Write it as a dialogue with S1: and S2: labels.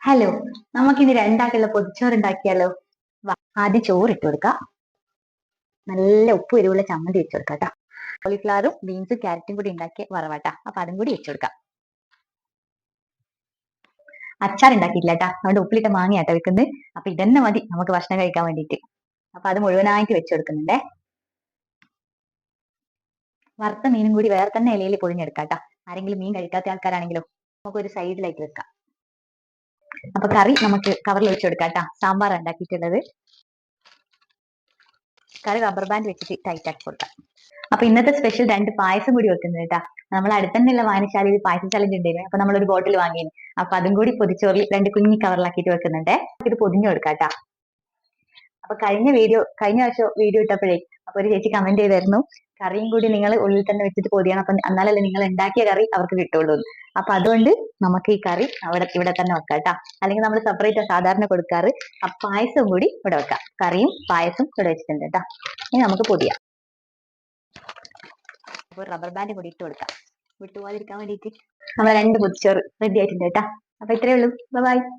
S1: Hello, നമുക്കിനി രണ്ടാക്കുള്ള പൊതിച്ചോറ് ഉണ്ടാക്കിയാലോ? വാ, ആദ്യം ചോറ് ഇട്ട് കൊടുക്കാം. നല്ല ഉപ്പ് എരിവുള്ള ചമ്മന്തി വെച്ച് കൊടുക്കാം കേട്ടോ. കോളിഫ്ലവറും ബീൻസും ക്യാരറ്റും കൂടി ഉണ്ടാക്കിയ വറവാട്ടാ. അപ്പൊ അതും കൂടി വെച്ച് കൊടുക്കാം. അച്ചാർ ഉണ്ടാക്കിയില്ല കേട്ടാ, അതുകൊണ്ട് ഉപ്പിലിട്ട മാങ്ങയാട്ടോ വെക്കുന്നത്. അപ്പൊ ഇതന്നെ മതി നമുക്ക് ഭക്ഷണം കഴിക്കാൻ വേണ്ടിയിട്ട്. അപ്പൊ അത് മുഴുവനായിട്ട് വെച്ച് കൊടുക്കുന്നുണ്ടേ. വറുത്ത മീനും കൂടി വേറെ തന്നെ ഇലയിൽ പൊതിഞ്ഞെടുക്കാം കേട്ടോ. ആരെങ്കിലും മീൻ കഴിക്കാത്ത ആൾക്കാരാണെങ്കിലോ നമുക്ക് ഒരു സൈഡിലേക്ക് വെക്കാം. അപ്പൊ കറി നമുക്ക് കവറിൽ ഒഴിച്ചു കൊടുക്കാം കേട്ടോ. സാമ്പാർ ഉണ്ടാക്കിയിട്ടുള്ളത്. കറി റബ്ബർ ബാൻഡ് വെച്ചിട്ട് ടൈറ്റ് ആക്കി കൊടുക്കാം. അപ്പൊ ഇന്നത്തെ സ്പെഷ്യൽ രണ്ട് പായസം കൂടി വെക്കുന്നത് കേട്ടാ. നമ്മൾ അടുത്തന്നെയുള്ള വായനശാലയിൽ പായസം ചലഞ്ച് ഉണ്ടായിരുന്നു. അപ്പൊ നമ്മളൊരു ബോട്ടിൽ വാങ്ങിയിരുന്നു. അപ്പൊ അതും കൂടി പൊതിച്ചോറിൽ രണ്ട് കുഞ്ഞി കവറിലാക്കിയിട്ട് വെക്കുന്നുണ്ടേ. ഇത് പൊതിഞ്ഞു കൊടുക്കാട്ടാ. അപ്പൊ കഴിഞ്ഞ വർഷം വീഡിയോ ഇട്ടപ്പോഴേ അപ്പൊ ഒരു ചേച്ചി കമന്റ് ചെയ്തായിരുന്നു, കറിയും കൂടി നിങ്ങൾ ഉള്ളിൽ തന്നെ വെച്ചിട്ട് പൊതിയണം, അപ്പൊ എന്നാലല്ലേ നിങ്ങൾ ഉണ്ടാക്കിയ കറി അവർക്ക് കിട്ടുള്ളൂ. അപ്പൊ അതുകൊണ്ട് നമുക്ക് ഈ കറി ഇവിടെ തന്നെ വെക്കാം കേട്ടാ. അല്ലെങ്കിൽ നമ്മൾ സെപ്പറേറ്റ് സാധാരണ കൊടുക്കാറ്. ആ പായസം കൂടി ഇവിടെ വെക്കാം. കറിയും പായസം ഇവിടെ വെച്ചിട്ടുണ്ട് കേട്ടാ. ഇനി നമുക്ക് പൊതിയാം. ഒരു റബ്ബർ ബാൻഡ് കൂടി ഇട്ട് കൊടുക്കാം, വിട്ടുപോകാതിരിക്കാൻ വേണ്ടിയിട്ട്. നമ്മളെ രണ്ട് പൊതിച്ചോറ് റെഡി ആയിട്ടുണ്ട് കേട്ടാ. അപ്പൊ ഇത്രയേ ഉള്ളൂ. ബൈ.